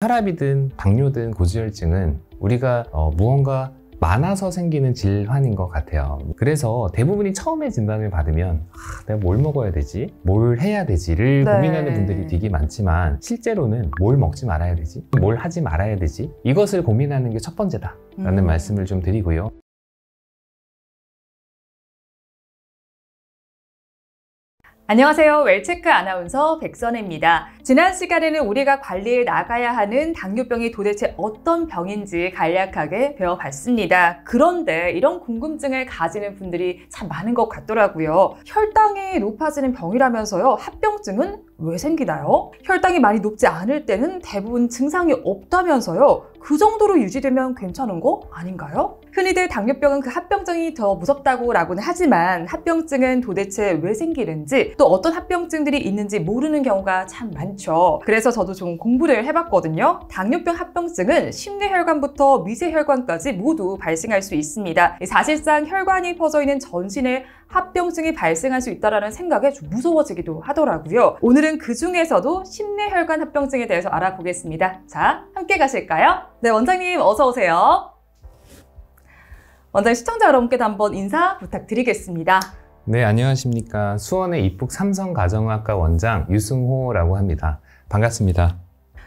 혈압이든 당뇨든 고지혈증은 우리가 무언가 많아서 생기는 질환인 것 같아요. 그래서 대부분이 처음에 진단을 받으면 내가 뭘 먹어야 되지? 뭘 해야 되지?를 고민하는 분들이 되게 많지만 실제로는 뭘 먹지 말아야 되지? 뭘 하지 말아야 되지? 이것을 고민하는 게 첫 번째다 라는 말씀을 좀 드리고요. 안녕하세요. 웰체크 아나운서 백선혜입니다. 지난 시간에는 우리가 관리해 나가야 하는 당뇨병이 도대체 어떤 병인지 간략하게 배워봤습니다. 그런데 이런 궁금증을 가지는 분들이 참 많은 것 같더라고요. 혈당이 높아지는 병이라면서요. 합병증은 왜 생기나요? 혈당이 많이 높지 않을 때는 대부분 증상이 없다면서요. 그 정도로 유지되면 괜찮은 거 아닌가요? 흔히들 당뇨병은 그 합병증이 더 무섭다고는 하지만 합병증은 도대체 왜 생기는지 또 어떤 합병증들이 있는지 모르는 경우가 참 많죠. 그래서 저도 좀 공부를 해봤거든요. 당뇨병 합병증은 심뇌혈관부터 미세혈관까지 모두 발생할 수 있습니다. 사실상 혈관이 퍼져 있는 전신에 합병증이 발생할 수 있다는 생각에 좀 무서워지기도 하더라고요. 오늘은 그 중에서도 심뇌혈관 합병증에 대해서 알아보겠습니다. 자, 함께 가실까요? 네, 원장님 어서 오세요. 원장님, 시청자 여러분께도 한번 인사 부탁드리겠습니다. 네, 안녕하십니까. 수원의 입북 삼성가정의학과 원장 유승호라고 합니다. 반갑습니다.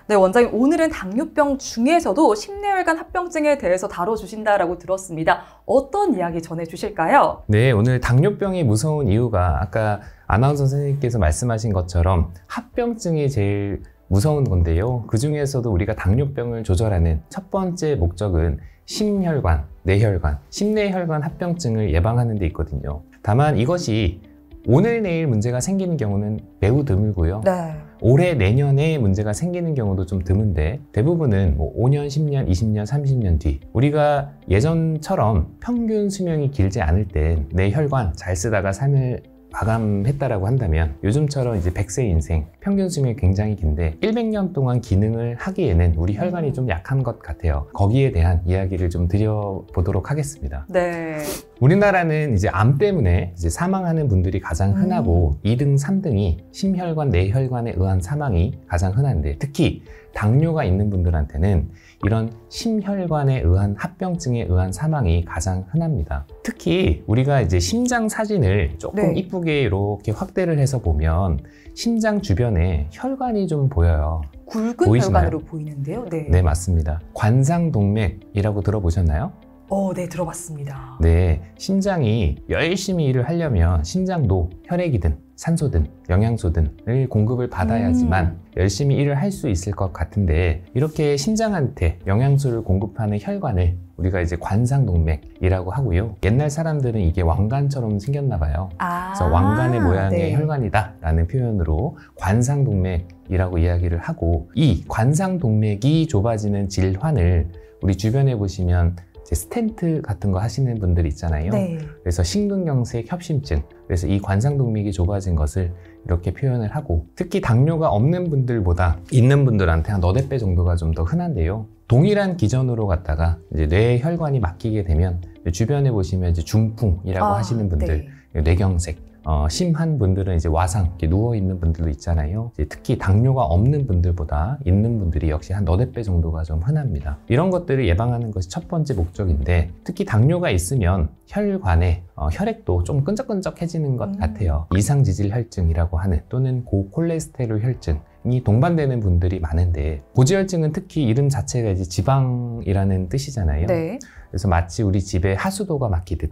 네, 원장님, 오늘은 당뇨병 중에서도 심뇌혈관 합병증에 대해서 다뤄주신다라고 들었습니다. 어떤 이야기 전해주실까요? 네, 오늘 당뇨병이 무서운 이유가 아까 아나운서 선생님께서 말씀하신 것처럼 합병증이 제일 무서운 건데요. 그 중에서도 우리가 당뇨병을 조절하는 첫 번째 목적은 심혈관, 뇌혈관, 심뇌혈관 합병증을 예방하는 데 있거든요. 다만 이것이 오늘 내일 문제가 생기는 경우는 매우 드물고요. 네. 올해 내년에 문제가 생기는 경우도 좀 드문데 대부분은 5년, 10년, 20년, 30년 뒤 우리가 예전처럼 평균 수명이 길지 않을 때 내 혈관 잘 쓰다가 삶을 마감했다라고 한다면 요즘처럼 이제 100세 인생 평균 수명이 굉장히 긴데 100년 동안 기능을 하기에는 우리 혈관이 좀 약한 것 같아요. 거기에 대한 이야기를 좀 드려보도록 하겠습니다. 네. 우리나라는 이제 암 때문에 이제 사망하는 분들이 가장 흔하고 2등, 3등이 심혈관, 뇌혈관에 의한 사망이 가장 흔한데 특히 당뇨가 있는 분들한테는 이런 심혈관에 의한 합병증에 의한 사망이 가장 흔합니다. 특히 우리가 이제 심장 사진을 조금 이쁘게 이렇게 확대를 해서 보면 심장 주변에 혈관이 좀 보여요. 굵은 보이시나요? 혈관으로 보이는데요. 네, 맞습니다. 관상동맥이라고 들어보셨나요? 네, 들어봤습니다. 네, 심장이 열심히 일을 하려면 심장도 혈액이든 산소든 영양소든을 공급을 받아야지만 열심히 일을 할 수 있을 것 같은데 이렇게 심장한테 영양소를 공급하는 혈관을 우리가 이제 관상동맥이라고 하고요. 옛날 사람들은 이게 왕관처럼 생겼나 봐요. 그래서 왕관의 모양의 혈관이다 라는 표현으로 관상동맥이라고 이야기를 하고 이 관상동맥이 좁아지는 질환을 우리 주변에 보시면 스텐트 같은 거 하시는 분들 있잖아요. 네. 그래서 심근경색 협심증, 그래서 이 관상동맥이 좁아진 것을 이렇게 표현을 하고 특히 당뇨가 없는 분들보다 있는 분들한테 한 너댓 배 정도가 좀 더 흔한데요. 동일한 기전으로 갔다가 이제 뇌혈관이 막히게 되면 주변에 보시면 이제 중풍이라고 하시는 분들, 뇌경색, 심한 분들은 이제 와상, 이렇게 누워있는 분들도 있잖아요. 이제 특히 당뇨가 없는 분들보다 있는 분들이 역시 한 너댓 배 정도가 좀 흔합니다. 이런 것들을 예방하는 것이 첫 번째 목적인데 특히 당뇨가 있으면 혈관에 혈액도 좀 끈적끈적해지는 것 같아요. 이상지질혈증이라고 하는 또는 고콜레스테롤 혈증이 동반되는 분들이 많은데 고지혈증은 특히 이름 자체가 이제 지방이라는 뜻이잖아요. 네. 그래서 마치 우리 집에 하수도가 막히듯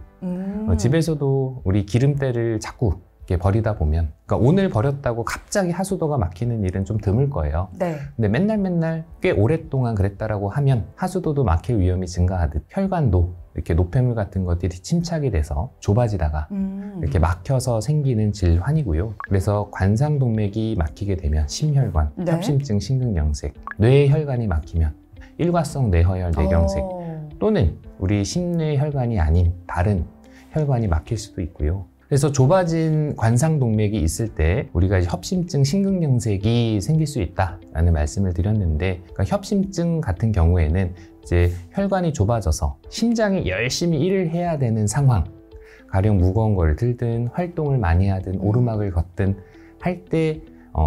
집에서도 우리 기름때를 자꾸 이렇게 버리다 보면 그러니까 오늘 버렸다고 갑자기 하수도가 막히는 일은 좀 드물 거예요. 네. 근데 맨날 꽤 오랫동안 그랬다라고 하면 하수도도 막힐 위험이 증가하듯 혈관도 이렇게 노폐물 같은 것들이 침착이 돼서 좁아지다가 이렇게 막혀서 생기는 질환이고요. 그래서 관상동맥이 막히게 되면 심혈관, 협심증, 심근경색, 뇌혈관이 막히면 일과성 뇌허혈, 뇌경색 또는 우리 심뇌혈관이 아닌 다른 혈관이 막힐 수도 있고요. 그래서 좁아진 관상동맥이 있을 때 우리가 이제 협심증, 심근경색이 생길 수 있다라는 말씀을 드렸는데 그러니까 협심증 같은 경우에는 이제 혈관이 좁아져서 심장이 열심히 일을 해야 되는 상황, 가령 무거운 걸 들든 활동을 많이 하든 오르막을 걷든 할 때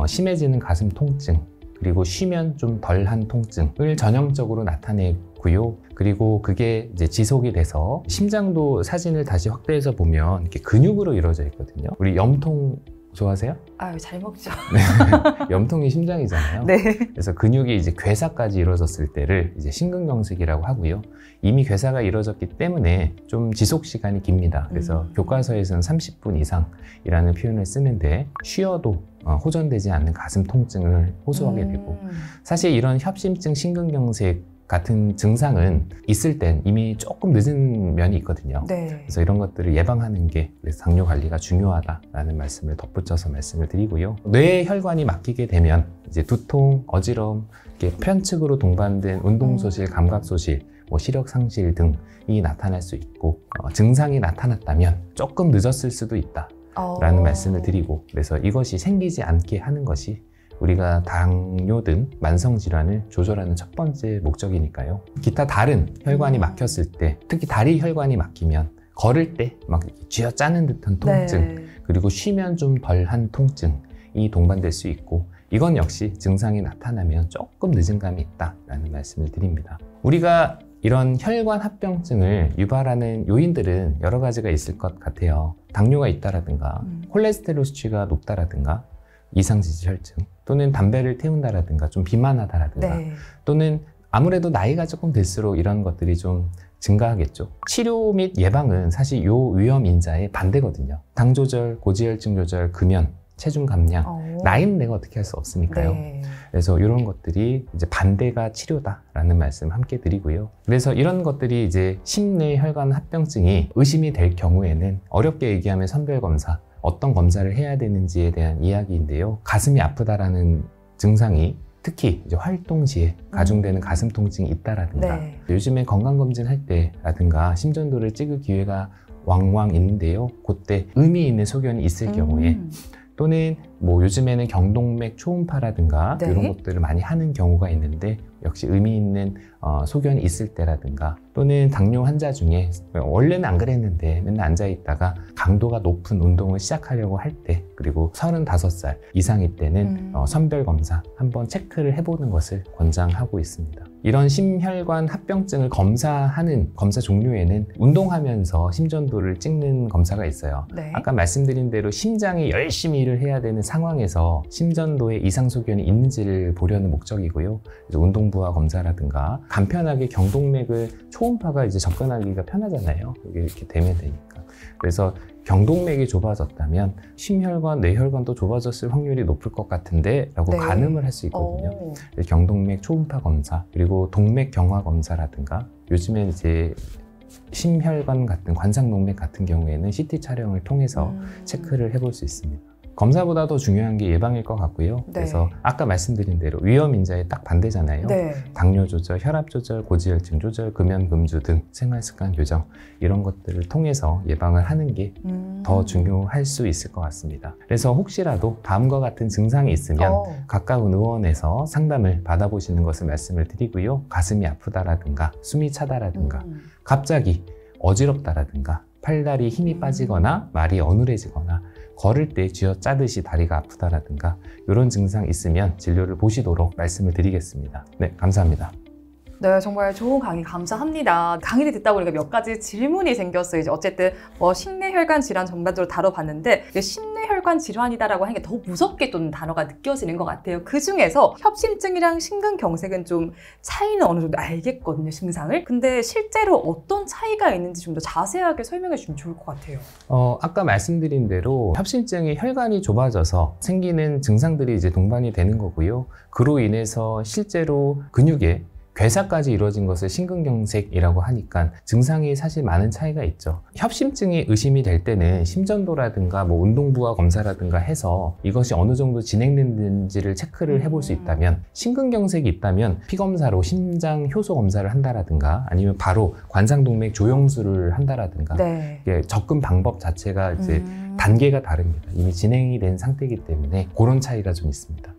심해지는 가슴 통증, 그리고 쉬면 좀 덜한 통증을 전형적으로 나타내고요. 그리고 그게 이제 지속이 돼서 심장도 사진을 다시 확대해서 보면 이렇게 근육으로 이루어져 있거든요. 우리 염통 좋아하세요? 아유, 잘 먹죠. 네. 염통이 심장이잖아요. 네. 그래서 근육이 이제 괴사까지 이루어졌을 때를 이제 심근경색이라고 하고요. 이미 괴사가 이루어졌기 때문에 좀 지속 시간이 깁니다. 그래서 교과서에서는 30분 이상이라는 표현을 쓰는데 쉬어도 호전되지 않는 가슴 통증을 호소하게 되고, 사실 이런 협심증 심근경색 같은 증상은 있을 땐 이미 조금 늦은 면이 있거든요. 네. 그래서 이런 것들을 예방하는 게 그래서 당뇨 관리가 중요하다라는 말씀을 덧붙여서 말씀을 드리고요. 뇌 혈관이 막히게 되면 이제 두통, 어지러움, 이렇게 편측으로 동반된 운동 소실, 감각 소실, 뭐 시력 상실 등이 나타날 수 있고, 증상이 나타났다면 조금 늦었을 수도 있다라는 말씀을 드리고, 그래서 이것이 생기지 않게 하는 것이 우리가 당뇨 등 만성질환을 조절하는 첫 번째 목적이니까요. 기타 다른 혈관이 막혔을 때, 특히 다리 혈관이 막히면 걸을 때 막 쥐어짜는 듯한 통증, 네. 그리고 쉬면 좀 덜한 통증이 동반될 수 있고, 이건 역시 증상이 나타나면 조금 늦은 감이 있다라는 말씀을 드립니다. 우리가 이런 혈관 합병증을 유발하는 요인들은 여러 가지가 있을 것 같아요. 당뇨가 있다라든가, 콜레스테롤 수치가 높다라든가, 이상지질혈증, 또는 담배를 태운다라든가 좀 비만하다라든가, 네. 또는 아무래도 나이가 조금 들수록 이런 것들이 좀 증가하겠죠. 치료 및 예방은 사실 요 위험 인자의 반대거든요. 당 조절, 고지혈증 조절, 금연, 체중 감량, 나이는 내가 어떻게 할 수 없으니까요. 네. 그래서 이런 것들이 이제 반대가 치료다라는 말씀 함께 드리고요. 그래서 이런 것들이 이제 심뇌 혈관 합병증이 의심이 될 경우에는 어렵게 얘기하면 선별검사, 어떤 검사를 해야 되는지에 대한 이야기인데요. 가슴이 아프다라는 증상이 특히 이제 활동 시에 가중되는 가슴 통증이 있다라든가, 네. 요즘에 건강검진 할 때라든가 심전도를 찍을 기회가 왕왕 있는데요. 그때 의미 있는 소견이 있을 경우에, 또는 뭐 요즘에는 경동맥 초음파라든가 네. 이런 것들을 많이 하는 경우가 있는데, 역시 의미 있는 소견이 있을 때라든가, 또는 당뇨 환자 중에 원래는 안 그랬는데 맨날 앉아있다가 강도가 높은 운동을 시작하려고 할 때, 그리고 35살 이상일 때는 선별검사 한번 체크를 해보는 것을 권장하고 있습니다. 이런 심혈관 합병증을 검사하는 검사 종류에는 운동하면서 심전도를 찍는 검사가 있어요. 네. 아까 말씀드린 대로 심장이 열심히 일을 해야 되는 상황에서 심전도에 이상 소견이 있는지를 보려는 목적이고요. 그래서 운동부하 검사라든가, 간편하게 경동맥을 초음파가 이제 접근하기가 편하잖아요. 이렇게 되면 되니까. 그래서 경동맥이 좁아졌다면 심혈관, 뇌혈관도 좁아졌을 확률이 높을 것 같은데 라고 네. 가늠을 할 수 있거든요. 경동맥 초음파 검사, 그리고 동맥 경화 검사라든가, 요즘엔 이제 심혈관 같은 관상동맥 같은 경우에는 CT 촬영을 통해서 체크를 해볼 수 있습니다. 검사보다 더 중요한 게 예방일 것 같고요. 네. 그래서 아까 말씀드린 대로 위험 인자의 딱 반대잖아요. 네. 당뇨 조절, 혈압 조절, 고지혈증 조절, 금연, 금주 등 생활습관 교정, 이런 것들을 통해서 예방을 하는 게 더 중요할 수 있을 것 같습니다. 그래서 혹시라도 다음과 같은 증상이 있으면 가까운 의원에서 상담을 받아보시는 것을 말씀을 드리고요. 가슴이 아프다라든가, 숨이 차다라든가, 갑자기 어지럽다라든가, 팔다리에 힘이 빠지거나 말이 어눌해지거나, 걸을 때 쥐어짜듯이 다리가 아프다라든가, 이런 증상 있으면 진료를 보시도록 말씀을 드리겠습니다. 네, 감사합니다. 네, 정말 좋은 강의 감사합니다. 강의를 듣다 보니까 몇 가지 질문이 생겼어요. 이제 어쨌든 심뇌혈관 질환 전반적으로 다뤄봤는데, 심뇌혈관 질환이다라고 하는 게 더 무섭게 또 단어가 느껴지는 것 같아요. 그 중에서 협심증이랑 심근경색은 좀 차이는 어느 정도 알겠거든요, 증상을. 근데 실제로 어떤 차이가 있는지 좀 더 자세하게 설명해 주시면 좋을 것 같아요. 아까 말씀드린 대로 협심증이 혈관이 좁아져서 생기는 증상들이 이제 동반이 되는 거고요. 그로 인해서 실제로 근육에 괴사까지 이루어진 것을 심근경색이라고 하니까 증상이 사실 많은 차이가 있죠. 협심증이 의심이 될 때는 심전도라든가 뭐 운동부하 검사라든가 해서 이것이 어느 정도 진행됐는지를 체크를 해볼 수 있다면, 심근경색이 있다면 피검사로 심장 효소 검사를 한다라든가, 아니면 바로 관상동맥 조영술을 한다라든가, 네. 접근 방법 자체가 이제 단계가 다릅니다. 이미 진행이 된 상태이기 때문에 그런 차이가 좀 있습니다.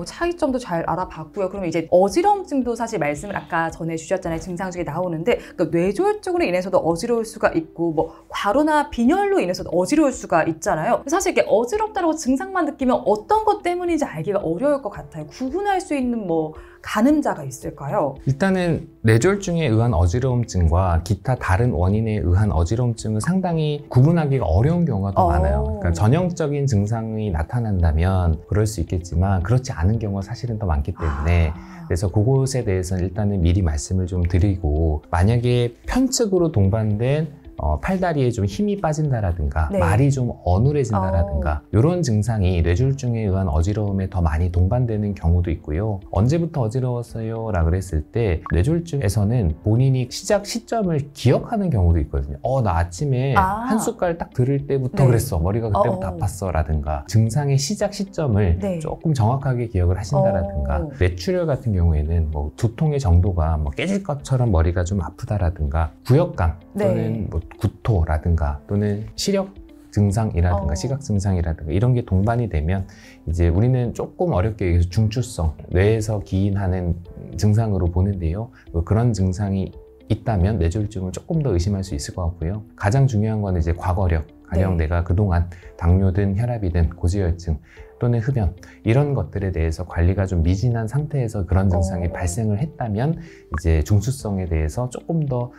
차이점도 잘 알아봤고요. 그러면 이제 어지러움증도 사실 말씀을 아까 전에 주셨잖아요. 증상 중에 나오는데 그러니까 뇌졸중으로 인해서도 어지러울 수가 있고 뭐 과로나 빈혈로 인해서도 어지러울 수가 있잖아요. 사실 이게 어지럽다고 증상만 느끼면 어떤 것 때문인지 알기가 어려울 것 같아요. 구분할 수 있는 뭐 가늠자가 있을까요? 일단은 뇌졸중에 의한 어지러움증과 기타 다른 원인에 의한 어지러움증은 상당히 구분하기가 어려운 경우가 더 많아요. 그러니까 전형적인 증상이 나타난다면 그럴 수 있겠지만 그렇지 않은 경우가 사실은 더 많기 때문에 그래서 그것에 대해서는 일단은 미리 말씀을 좀 드리고 만약에 편측으로 동반된 팔다리에 좀 힘이 빠진다라든가 네. 말이 좀 어눌해진다라든가 이런 증상이 뇌졸중에 의한 어지러움에 더 많이 동반되는 경우도 있고요. 언제부터 어지러웠어요? 라고 그랬을 때 뇌졸중에서는 본인이 시작 시점을 기억하는 경우도 있거든요. 나 아침에 한 숟갈 딱 들을 때부터 네. 그랬어. 머리가 그때부터 아팠어. 라든가 증상의 시작 시점을 네. 조금 정확하게 기억을 하신다라든가 뇌출혈 같은 경우에는 뭐 두통의 정도가 뭐 깨질 것처럼 머리가 좀 아프다라든가 구역감 또는 뭐 구토라든가 또는 시력 증상이라든가 시각 증상이라든가 이런 게 동반이 되면 이제 우리는 조금 어렵게 얘기해서 중추성 뇌에서 기인하는 증상으로 보는데요. 그런 증상이 있다면 뇌졸중을 조금 더 의심할 수 있을 것 같고요. 가장 중요한 거는 이제 과거력, 가령 내가 그동안 당뇨든 혈압이든 고지혈증 또는 흡연 이런 것들에 대해서 관리가 좀 미진한 상태에서 그런 증상이 발생을 했다면 이제 중추성에 대해서 조금 더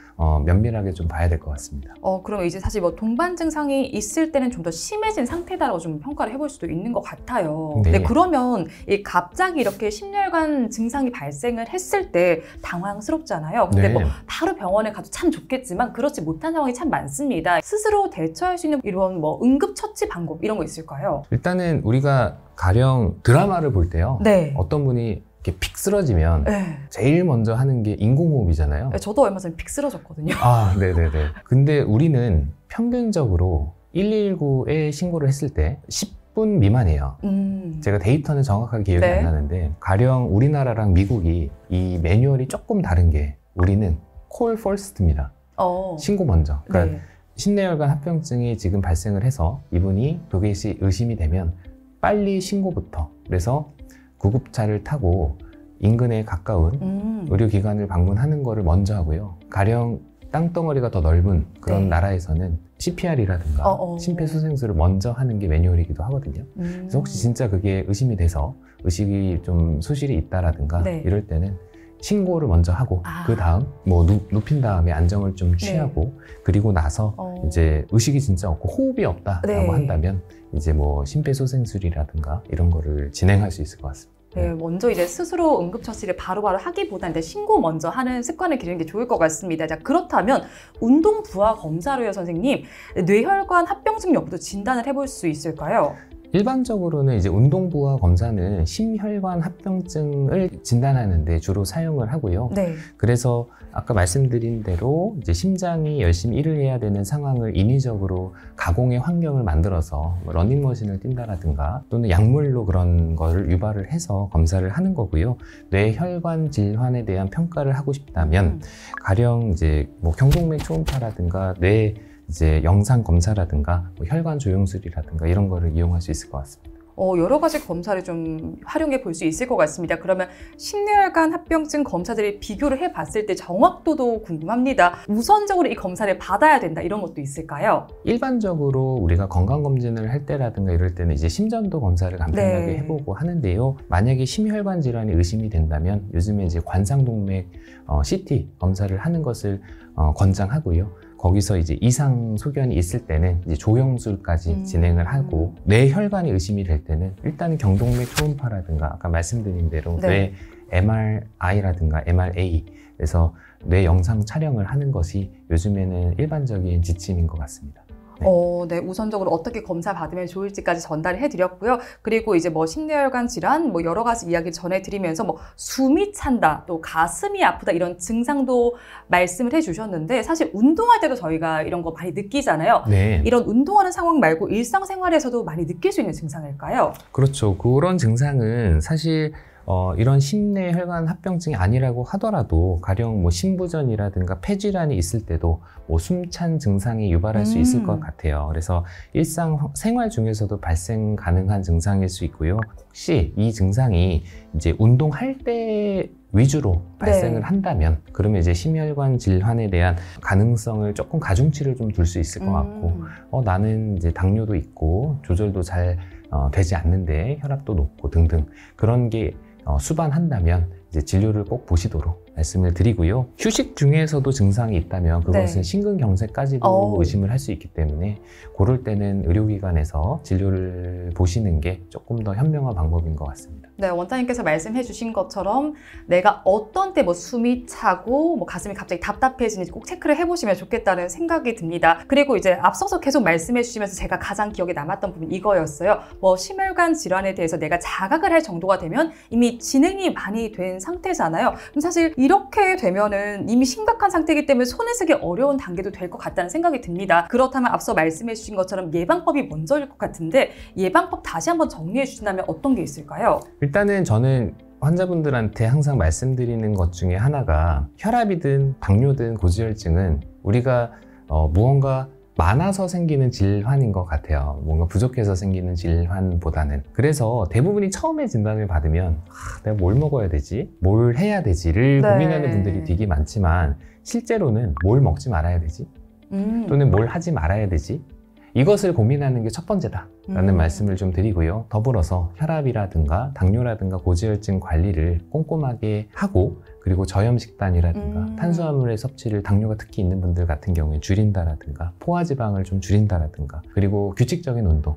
면밀하게 좀 봐야 될 것 같습니다. 그럼 이제 사실 뭐 동반 증상이 있을 때는 좀 더 심해진 상태다라고 좀 평가를 해볼 수도 있는 것 같아요. 네. 근데 그러면 갑자기 이렇게 심혈관 증상이 발생을 했을 때 당황스럽잖아요. 근데 뭐 바로 병원에 가도 참 좋겠지만 그렇지 못한 상황이 참 많습니다. 스스로 대처할 수 있는 이런 뭐 응급처치 방법 이런 거 있을까요? 일단은 우리가 가령 드라마를 볼 때요. 어떤 분이 이렇게 픽 쓰러지면 제일 먼저 하는 게 인공호흡이잖아요. 저도 얼마 전에 픽 쓰러졌거든요. 네네네. 근데 우리는 평균적으로 119에 신고를 했을 때 10분 미만이에요. 제가 데이터는 정확하게 기억이 안 나는데 가령 우리나라랑 미국이 이 매뉴얼이 조금 다른 게 우리는 call first입니다. 신고 먼저. 그러니까 심뇌혈관 합병증이 지금 발생을 해서 이분이 그것이 의심이 되면 빨리 신고부터 그래서 구급차를 타고 인근에 가까운 의료기관을 방문하는 거를 먼저 하고요. 가령 땅덩어리가 더 넓은 그런 나라에서는 CPR이라든가 심폐소생술을 먼저 하는 게 매뉴얼이기도 하거든요. 그래서 혹시 진짜 그게 의심이 돼서 의식이 좀 소실이 있다라든가 이럴 때는 신고를 먼저 하고 그 다음 뭐 눕힌 다음에 안정을 좀 취하고 그리고 나서 이제 의식이 진짜 없고 호흡이 없다라고 한다면 이제 뭐 심폐소생술이라든가 이런 거를 진행할 수 있을 것 같습니다. 먼저 이제 스스로 응급처치를 바로바로 하기보다는 신고 먼저 하는 습관을 기르는 게 좋을 것 같습니다. 자, 그렇다면 운동 부하 검사로요, 선생님. 뇌혈관 합병증 여부도 진단을 해볼 수 있을까요? 일반적으로는 이제 운동부하 검사는 심혈관 합병증을 진단하는데 주로 사용을 하고요. 그래서 아까 말씀드린 대로 이제 심장이 열심히 일을 해야 되는 상황을 인위적으로 가공의 환경을 만들어서 뭐 러닝머신을 뛴다라든가 또는 약물로 그런 거를 유발을 해서 검사를 하는 거고요. 뇌혈관 질환에 대한 평가를 하고 싶다면 가령 이제 뭐 경동맥 초음파라든가 뇌 이제 영상 검사라든가 뭐 혈관 조영술이라든가 이런 거를 이용할 수 있을 것 같습니다. 여러 가지 검사를 좀 활용해 볼 수 있을 것 같습니다. 그러면 심뇌혈관 합병증 검사들이 비교를 해봤을 때 정확도도 궁금합니다. 우선적으로 이 검사를 받아야 된다 이런 것도 있을까요? 일반적으로 우리가 건강검진을 할 때라든가 이럴 때는 이제 심전도 검사를 간편하게 해보고 하는데요. 만약에 심혈관 질환이 의심이 된다면 요즘에 이제 관상동맥 CT 검사를 하는 것을 권장하고요. 거기서 이제 이상 소견이 있을 때는 이제 조영술까지 진행을 하고 뇌혈관이 의심이 될 때는 일단은 경동맥 초음파라든가 아까 말씀드린 대로 뇌 MRI라든가 MRA 그래서 뇌 영상 촬영을 하는 것이 요즘에는 일반적인 지침인 것 같습니다. 우선적으로 어떻게 검사 받으면 좋을지까지 전달을 해드렸고요. 그리고 이제 뭐 심뇌혈관 질환, 뭐 여러 가지 이야기 전해드리면서 뭐 숨이 찬다, 또 가슴이 아프다 이런 증상도 말씀을 해주셨는데 사실 운동할 때도 저희가 이런 거 많이 느끼잖아요. 이런 운동하는 상황 말고 일상생활에서도 많이 느낄 수 있는 증상일까요? 그렇죠. 그런 증상은 사실 이런 심내 혈관 합병증이 아니라고 하더라도 가령 뭐 심부전이라든가 폐질환이 있을 때도 뭐 숨찬 증상이 유발할 수 있을 것 같아요. 그래서 일상 생활 중에서도 발생 가능한 증상일 수 있고요. 혹시 이 증상이 이제 운동할 때 위주로 발생을 한다면 그러면 이제 심혈관 질환에 대한 가능성을 조금 가중치를 좀 둘 수 있을 것 같고 나는 이제 당뇨도 있고 조절도 잘 되지 않는데 혈압도 높고 등등 그런 게 수반한다면 이제 진료를 꼭 보시도록 말씀을 드리고요. 휴식 중에서도 증상이 있다면 그것은 심근경색까지도 의심을 할 수 있기 때문에 그럴 때는 의료기관에서 진료를 보시는 게 조금 더 현명한 방법인 것 같습니다. 네, 원장님께서 말씀해 주신 것처럼 내가 어떤 때 뭐 숨이 차고 뭐 가슴이 갑자기 답답해지는지 꼭 체크를 해보시면 좋겠다는 생각이 듭니다. 그리고 이제 앞서서 계속 말씀해 주시면서 제가 가장 기억에 남았던 부분 이거였어요. 뭐 심혈관 질환에 대해서 내가 자각을 할 정도가 되면 이미 진행이 많이 된 상태잖아요. 그럼 사실 이렇게 되면은 이미 심각한 상태이기 때문에 손에 쓰기 어려운 단계도 될 것 같다는 생각이 듭니다. 그렇다면 앞서 말씀해 주신 것처럼 예방법이 먼저일 것 같은데 예방법 다시 한번 정리해 주신다면 어떤 게 있을까요? 일단은 저는 환자분들한테 항상 말씀드리는 것 중에 하나가 혈압이든 당뇨든 고지혈증은 우리가 무언가 많아서 생기는 질환인 것 같아요. 뭔가 부족해서 생기는 질환보다는. 그래서 대부분이 처음에 진단을 받으면 내가 뭘 먹어야 되지? 뭘 해야 되지?를 고민하는 분들이 되게 많지만 실제로는 뭘 먹지 말아야 되지? 또는 뭘 하지 말아야 되지? 이것을 고민하는 게 첫 번째다 라는 말씀을 좀 드리고요. 더불어서 혈압이라든가 당뇨라든가 고지혈증 관리를 꼼꼼하게 하고 그리고 저염식단이라든가 탄수화물의 섭취를 당뇨가 특히 있는 분들 같은 경우에 줄인다라든가 포화지방을 좀 줄인다라든가 그리고 규칙적인 운동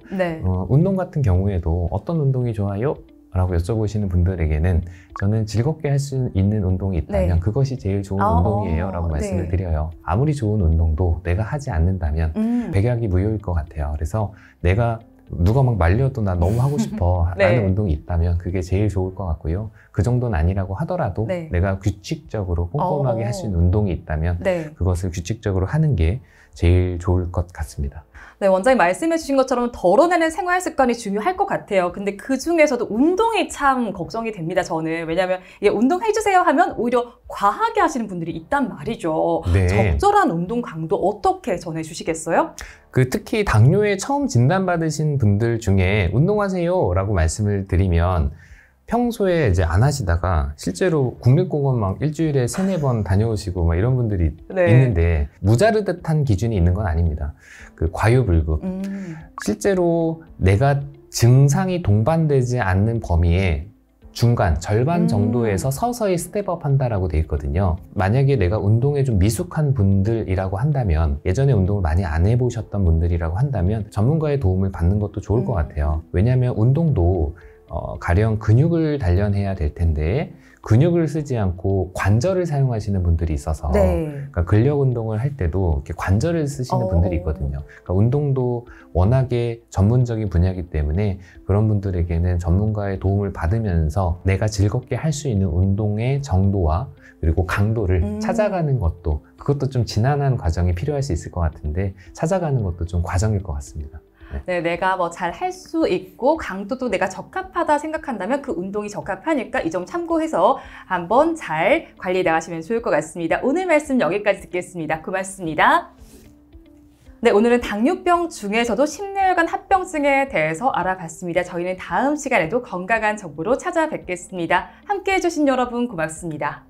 운동 같은 경우에도 어떤 운동이 좋아요? 라고 여쭤보시는 분들에게는 저는 즐겁게 할 수 있는 운동이 있다면 그것이 제일 좋은 운동이에요 라고 말씀을 드려요. 아무리 좋은 운동도 내가 하지 않는다면 백약이 무효일 것 같아요. 그래서 내가 누가 막 말려도 나 너무 하고 싶어 라는 운동이 있다면 그게 제일 좋을 것 같고요. 그 정도는 아니라고 하더라도 내가 규칙적으로 꼼꼼하게 할 수 있는 운동이 있다면 그것을 규칙적으로 하는 게 제일 좋을 것 같습니다. 네, 원장님 말씀해 주신 것처럼 덜어내는 생활 습관이 중요할 것 같아요. 근데 그 중에서도 운동이 참 걱정이 됩니다, 저는. 왜냐하면 운동해주세요 하면 오히려 과하게 하시는 분들이 있단 말이죠. 적절한 운동 강도 어떻게 전해주시겠어요? 특히 당뇨에 처음 진단받으신 분들 중에 운동하세요 라고 말씀을 드리면 평소에 이제 안 하시다가 실제로 국립공원 막 일주일에 3-4번 다녀오시고 막 이런 분들이 있는데 무자르듯한 기준이 있는 건 아닙니다. 과유불급. 실제로 내가 증상이 동반되지 않는 범위에 중간, 절반 정도에서 서서히 스텝업 한다라고 돼 있거든요. 만약에 내가 운동에 좀 미숙한 분들이라고 한다면 예전에 운동을 많이 안 해보셨던 분들이라고 한다면 전문가의 도움을 받는 것도 좋을 것 같아요. 왜냐하면 운동도 가령 근육을 단련해야 될 텐데 근육을 쓰지 않고 관절을 사용하시는 분들이 있어서 그러니까 근력 운동을 할 때도 이렇게 관절을 쓰시는 분들이 있거든요. 그러니까 운동도 워낙에 전문적인 분야이기 때문에 그런 분들에게는 전문가의 도움을 받으면서 내가 즐겁게 할 수 있는 운동의 정도와 그리고 강도를 찾아가는 것도 그것도 좀 지난한 과정이 필요할 수 있을 것 같은데 찾아가는 것도 좀 과정일 것 같습니다. 네, 내가 뭐 잘 할 수 있고 강도도 내가 적합하다 생각한다면 그 운동이 적합하니까 이 점 참고해서 한번 잘 관리해 나가시면 좋을 것 같습니다. 오늘 말씀 여기까지 듣겠습니다. 고맙습니다. 네, 오늘은 당뇨병 중에서도 심뇌혈관 합병증에 대해서 알아봤습니다. 저희는 다음 시간에도 건강한 정보로 찾아뵙겠습니다. 함께해 주신 여러분 고맙습니다.